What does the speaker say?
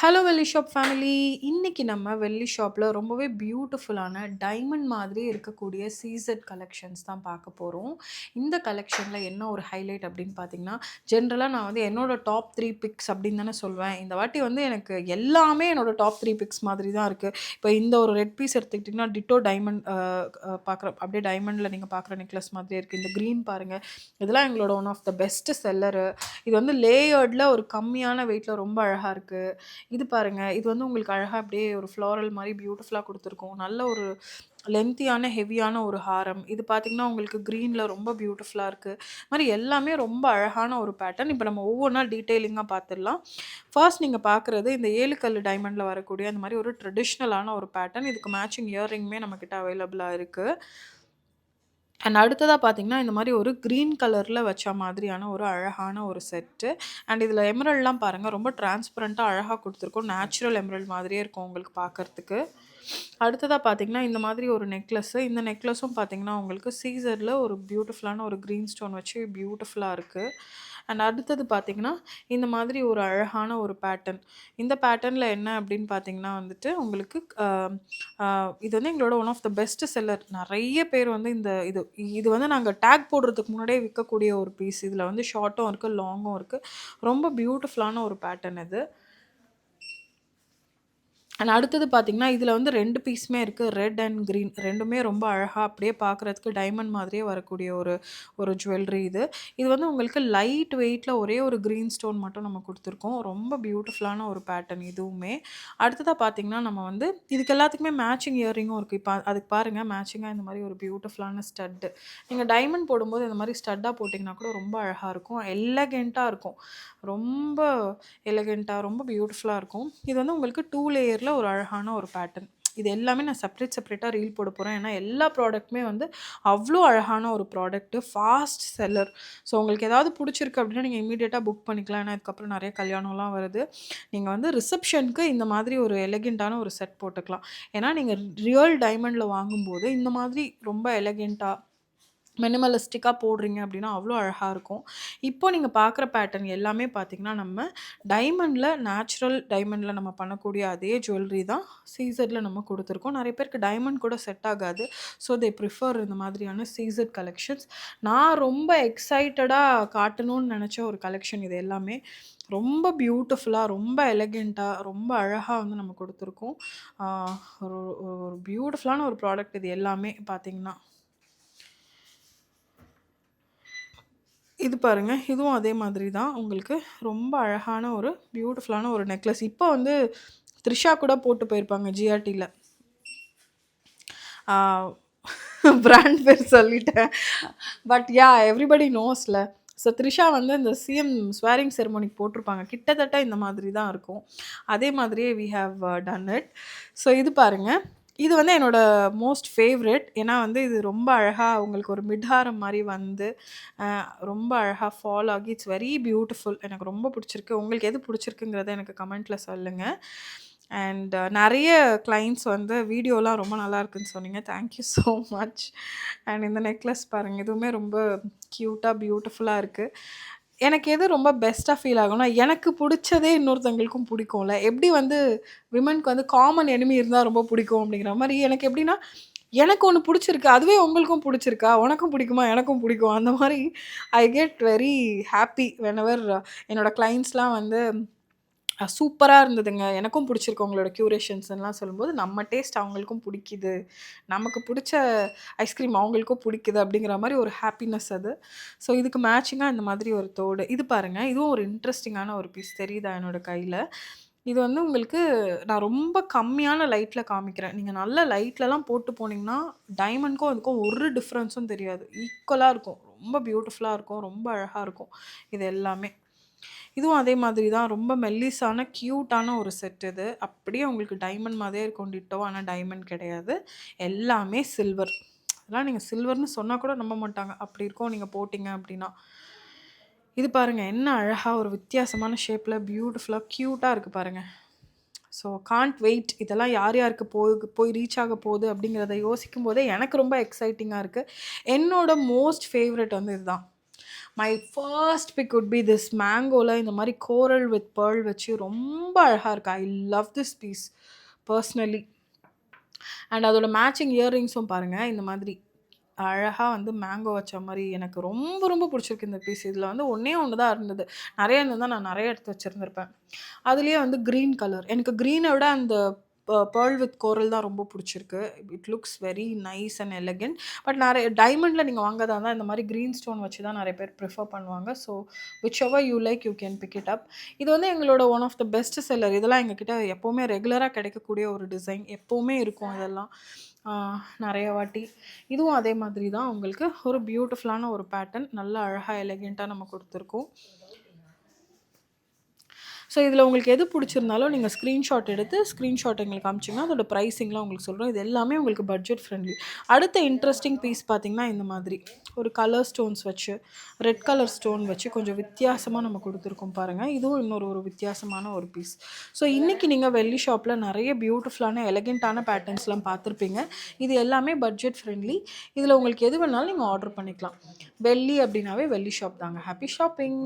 Hello வெள்ளி shop family. இன்னைக்கு நம்ம வெள்ளி ஷாப்பில் ரொம்பவே பியூட்டிஃபுல்லான டைமண்ட் மாதிரி இருக்கக்கூடிய சீசட் கலெக்ஷன்ஸ் தான் பார்க்க போகிறோம். இந்த கலெக்ஷனில் என்ன ஒரு ஹைலைட் அப்படின்னு பார்த்தீங்கன்னா, ஜென்ரலாக நான் வந்து என்னோட டாப் 3 பிக்ஸ் அப்படின்னு தானே சொல்வேன். இந்த வாட்டி வந்து எனக்கு எல்லாமே என்னோட டாப் 3 பிக்ஸ் மாதிரி தான் இருக்குது. இப்போ இந்த ஒரு ரெட் பீஸ் எடுத்துக்கிட்டிங்கன்னா டிட்டோ டைமண்ட் பார்க்குற அப்படியே டைமண்டில் நீங்கள் பார்க்குற நெக்லஸ் மாதிரியே இருக்குது. இந்த க்ரீன் பாருங்கள், இதெல்லாம் எங்களோட one of the best seller. இது வந்து லேயர்டில் ஒரு கம்மியான வெயிட்டில் ரொம்ப அழகாக இருக்குது. இது பாருங்க, இது வந்து உங்களுக்கு அழகா அப்படியே ஒரு ஃப்ளாரல் மாரி பியூட்டிஃபுல்லா குடுத்துருக்கோம். நல்ல ஒரு லென்த்தியான, ஹெவியான ஒரு ஹாரம். இது பார்த்தீங்கன்னா, உங்களுக்கு க்ரீன்ல ரொம்ப பியூட்டிஃபுல்லா இருக்கு. மாரி எல்லாமே ரொம்ப அழகான ஒரு பேட்டர்ன். இப்ப நம்ம ஒவ்வொன்னா டீட்டெயிலிங்கா பார்த்துடலாம். ஃபர்ஸ்ட் நீங்க பார்க்குறது இந்த 7 கல்லு டைமண்ட்ல வரக்கூடிய அந்த மாரி ஒரு ட்ரெடிஷ்னலான ஒரு பேட்டர்ன். இதுக்கு மேட்சிங் இயர்ரிங்குமே நம்மகிட்ட அவைலபிளா இருக்கு. அண்ட் அடுத்ததா பார்த்தீங்கன்னா, இந்த மாரி ஒரு கிரீன் கலர்ல வச்ச மாதிரியான ஒரு அழகான ஒரு செட்டு. அண்ட் இதில எமரல்ட்லாம் பாருங்க, ரொம்ப டிரான்ஸ்பரன்ட்டா அழகா குடுத்துருக்கோம். நேச்சுரல் எமரல்ட் மாதிரியே இருக்கும் உங்களுக்கு பார்க்கறதுக்கு. அடுத்ததா பார்த்தீங்கன்னா, இந்த மாதிரி ஒரு நெக்லஸு. இந்த நெக்லஸும் பார்த்தீங்கன்னா, உங்களுக்கு சீசர்ல ஒரு பியூட்டிஃபுல்லான ஒரு கிரீன் ஸ்டோன் வச்சு பியூட்டிஃபுல்லா இருக்கு. அண்ட் அடுத்தது பார்த்தீங்கன்னா, இந்த மாதிரி ஒரு அழகான ஒரு பேட்டர்ன். இந்த பேட்டர்ன்ல என்ன அப்படின்னு பார்த்தீங்கன்னா வந்துட்டு, உங்களுக்கு அ அ இது வந்து எங்களோட one of the best seller. நெறைய பேர் வந்து இது இது வந்து நாங்க டேக் போடுறதுக்கு முன்னாடியே விக்கக்கூடிய ஒரு பீஸ். இதில வந்து ஷார்ட்டும் இருக்கு, லாங்கும் இருக்கு. ரொம்ப பியூட்டிஃபுல்லான ஒரு பேட்டர்ன் இது. அண்ட் அடுத்தது பார்த்தீங்கன்னா, இதில வந்து 2 பீஸுமே இருக்கு. ரெட் அண்ட் கிரீன் 2மே ரொம்ப அழகா அப்படியே பார்க்குறதுக்கு டைமண்ட் மாதிரியே வரக்கூடிய ஒரு ஒரு ஜுவல்லரி இது. இது வந்து உங்களுக்கு லைட் வெயிட்ல ஒரே ஒரு கிரீன் ஸ்டோன் மட்டும் நம்ம குடுத்துருக்கோம். ரொம்ப பியூட்டிஃபுல்லான ஒரு பேட்டர்ன் இதுவுமே. அடுத்ததா பார்த்தீங்கன்னா, நம்ம வந்து இதுக்கு எல்லாத்துக்குமே மேட்சிங் இயரிங்கும் இருக்கு. இப்ப அதுக்கு பாருங்க, மேட்சிங்கா இந்த மாரி ஒரு பியூட்டிஃபுல்லான ஸ்டட். நீங்க டைமண்ட் போடும்போது இந்த மாரி ஸ்டட்டா போட்டிங்கன்னா கூட ரொம்ப அழகா இருக்கும். எலகன்ட்டா இருக்கும். ரொம்ப எலகன்ட்டா ரொம்ப பியூட்டிஃபுல்லா இருக்கும். இது வந்து உங்களுக்கு 2 லேயர்ல ஒரு அழகான ஒரு பேட்டர்ன். இது எல்லாமே நான் செப்பரேட்டா ரீல் போட போறேன். ஏன்னா, எல்லா ப்ராடக்ட்டுமே வந்து அவ்ளோ அழகான ஒரு ப்ராடக்ட்டு. Fast seller. ஸோ உங்களுக்கு ஏதாவது புடிச்சிருக்கு அப்டின்னா, நீங்க இம்மீடியட்டா புக் பண்ணிக்கலாம். ஏன்னா, இதுக்கப்புறம் நெறைய கல்யாணம்லாம் வருது. நீங்க வந்து ரிசப்ஷனுக்கு இந்த மாதிரி ஒரு எலகன்ட்டான ஒரு செட் போட்டுக்கலாம். ஏன்னா, நீங்க ரியல் டைமண்ட்ல வாங்கும்போது இந்த மாதிரி ரொம்ப எலகன்ட்டா மினிமலிஸ்டிக்கா போடுறீங்க அப்படின்னா, அவ்வளோ அழகா இருக்கும். இப்போ நீங்க பார்க்குற பேட்டர்ன் எல்லாமே பார்த்தீங்கன்னா, நம்ம நேச்சுரல் டைமண்ட்ல நம்ம பண்ணக்கூடிய அதே ஜுவல்லரி தான் சீசர்ல நம்ம குடுத்துருக்கோம். நெறைய பேருக்கு டைமண்ட் கூட செட் ஆகாது. ஸோ, தே ப்ரிஃபர் இந்த மாதிரியான சீசர்ட் கலெக்ஷன்ஸ். நான் ரொம்ப எக்ஸைட்டடா காட்டணும்னு நெனச்ச ஒரு கலெக்ஷன் இது எல்லாமே. ரொம்ப பியூட்டிஃபுல்லா, ரொம்ப எலகன்ட்டா, ரொம்ப அழகா வந்து நம்ம குடுத்துருக்கோம். ஆ ஒரு ஒரு பியூட்டிஃபுல்லான ஒரு ப்ராடக்ட் இது எல்லாமே பார்த்தீங்கன்னா. இது பாருங்க. இதுவும் அதே மாதிரி தான். உங்களுக்கு ரொம்ப அழகான ஒரு பியூட்டிஃபுல்லான ஒரு நெக்லஸ். இப்போ வந்து த்ரிஷா கூட போட்டு போயிருப்பாங்க ஜிஆர்டில. ஆ பிராண்ட் பேர் சொல்லிட்டேன். பட் எவ்ரிபடி நோஸ்ல. ஸோ த்ரிஷா வந்து இந்த சிஎம் ஸ்வேரிங் செரமனிக்கு போட்டிருப்பாங்க. கிட்டத்தட்ட இந்த மாதிரி தான் இருக்கும். அதே மாதிரியே we have done it. So இது பாருங்க. இது வந்து என்னோட மோஸ்ட் ஃபேவரைட். ஏன்னா வந்து இது ரொம்ப அழகா உங்களுக்கு ஒரு மிட்ஹாரம் மாரி வந்து, அ ரொம்ப அழகா ஃபால் ஆகி இட்ஸ் வெரி பியூட்டிஃபுல். எனக்கு ரொம்ப பிடிச்சிருக்கு. உங்களுக்கு எது பிடிச்சிருக்குங்கிறத எனக்கு கமெண்ட்ல சொல்லுங்க. அண்ட் நெறைய கிளையண்ட்ஸ் வந்து வீடியோலாம் ரொம்ப நல்லா இருக்குன்னு சொன்னீங்க. Thank you so much. And இந்த நெக்லஸ் பாருங்க. இதுவுமே ரொம்ப கியூட்டா, பியூட்டிஃபுல்லா இருக்கு. எனக்கு எது ரொம்ப பெஸ்ட்டா ஃபீல் ஆகும்னா, எனக்கு புடிச்சதே இன்னொருத்தவங்களுக்கும் புடிக்கும்ல. எப்படி வந்து விமன்க்கு வந்து காமன் எனிமி இருந்தா ரொம்ப புடிக்கும் அப்படிங்கிற மாரி, எனக்கு எப்படின்னா, எனக்கு ஒண்ணு புடிச்சிருக்கு. அதுவே உங்களுக்கும் புடிச்சிருக்கா? உனக்கும் புடிக்குமா? எனக்கும் புடிக்கும். அந்த மாரி ஐ கெட் வெரி ஹேப்பி வெனெவர் என்னோட கிளையண்ட்ஸ்லாம் வந்து சூப்பரா இருந்ததுங்க. எனக்கும் புடிச்சிருக்கு உங்களோட கியூரேஷன்ஸ்ன்லாம் சொல்லும்போது, நம்ம டேஸ்ட் அவங்களுக்கும் புடிக்குது. நமக்கு புடிச்ச ஐஸ்கிரீம் அவங்களுக்கும் புடிக்குது அப்படிங்கிற மாரி ஒரு ஹேப்பினஸ் அது. ஸோ இதுக்கு மேட்சிங்கா இந்த மாதிரி ஒரு தோடு. இது பாருங்க. இதுவும் ஒரு இன்ட்ரஸ்டிங்கான ஒரு பீஸ் தெரியுதா என்னோட கையில? இது வந்து உங்களுக்கு நான் ரொம்ப கம்மியான லைட்ல காமிக்கிறேன். நீங்க நல்ல லைட்லலாம் போட்டு போனீங்கன்னா, டைமண்ட்க்கும் அதுக்கும் ஒரு டிஃபரன்ஸும் தெரியாது. ஈக்குவலா இருக்கும். ரொம்ப பியூட்டிஃபுல்லா இருக்கும். ரொம்ப அழகா இருக்கும். இது எல்லாமே. இதுவும் அதே மாதிரி தான். ரொம்ப மெல்லிசான, கியூட்டான ஒரு செட் இது. அப்படியே உங்களுக்கு டைமண்ட் மாதிரியே இருக்கும் டிட்டோ. ஆனா டைமண்ட் கிடையாது. எல்லாமே சில்வர். அதெல்லாம் நீங்க சில்வர்ன்னு சொன்னா கூட நம்ப மாட்டாங்க. அப்படி இருக்கும் நீங்க போட்டீங்க அப்படின்னா. இது பாருங்க என்ன அழகா ஒரு வித்தியாசமான ஷேப்ல பியூட்டிஃபுல்லா, கியூட்டா இருக்கு பாருங்க. ஸோ கான்ட் வெயிட் இதெல்லாம் யார் யாருக்கு போய் ரீச் ஆக போகுது அப்படிங்கிறத யோசிக்கும்போதே எனக்கு ரொம்ப எக்ஸைட்டிங்கா இருக்கு. என்னோட மோஸ்ட் ஃபேவரைட் வந்து இதுதான். My first pick would be this மேங்கோவில் இந்த மாதிரி கோரல் வித் பேர்ல் வச்சு ரொம்ப அழகாக இருக்கு. I love this piece personally. And அதோட மேட்சிங் இயர்ரிங்ஸும் பாருங்கள், இந்த மாதிரி அழகாக வந்து மேங்கோ வச்ச மாதிரி எனக்கு ரொம்ப ரொம்ப பிடிச்சிருக்கு இந்த பீஸ். இதில் வந்து ஒன்றே ஒன்று தான் இருந்தது, நிறைய இருந்தது நான் நிறைய எடுத்து வச்சுருந்துருப்பேன். அதுலேயே வந்து க்ரீன் கலர், எனக்கு க்ரீனை விட அந்த பேர்ல் வித் கோரல் தான் ரொம்ப பிடிச்சிருக்கு. It looks very nice and elegant. But நிறைய டைமண்டில் நீங்கள் வாங்கதா இருந்தால் இந்த மாதிரி க்ரீன் ஸ்டோன் வச்சு தான் நிறைய பேர் ப்ரிஃபர் பண்ணுவாங்க. So whichever you like you can pick it up. இது வந்து எங்களோட one of the best seller. இதெல்லாம் எங்ககிட்ட எப்போவுமே ரெகுலராக கிடைக்கக்கூடிய ஒரு டிசைன், எப்போவுமே இருக்கும் இதெல்லாம் நிறைய வாட்டி. இதுவும் அதே மாதிரி தான், உங்களுக்கு ஒரு பியூட்டிஃபுல்லான ஒரு பேட்டர்ன், நல்ல அழகாக எலகெண்ட்டாக நம்ம கொடுத்துருக்கோம். ஸோ இதில் உங்களுக்கு எது பிடிச்சிருந்தாலும் நீங்கள் ஸ்க்ரீன்ஷாட் எடுத்து ஸ்க்ரீன்ஷாட் எங்களுக்கு காமிச்சிங்கன்னா அதோட ப்ரைஸிங்லாம் உங்களுக்கு சொல்கிறோம். இது எல்லாமே உங்களுக்கு பட்ஜெட் ஃப்ரெண்ட்லி. அடுத்த இன்ட்ரெஸ்டிங் பீஸ் பார்த்திங்கன்னா இந்த மாதிரி ஒரு கலர் ஸ்டோன்ஸ் வச்சு, ரெட் கலர் ஸ்டோன் வச்சு கொஞ்சம் வித்தியாசமாக நம்ம கொடுத்துருக்கோம் பாருங்கள். இதுவும் இன்னொரு ஒரு வித்தியாசமான ஒரு பீஸ். ஸோ இன்றைக்கி நீங்கள் வெள்ளி ஷாப்பில் நிறைய பியூட்டிஃபுல்லான எலகெண்ட்டான பேட்டர்ன்ஸ்லாம் பார்த்துருப்பீங்க. இது எல்லாமே பட்ஜெட் ஃப்ரெண்ட்லி. இதில் உங்களுக்கு எது வேணாலும் நீங்கள் ஆர்டர் பண்ணிக்கலாம். வெள்ளி அப்படின்னாவே வெள்ளி ஷாப் தாங்க. Happy shopping.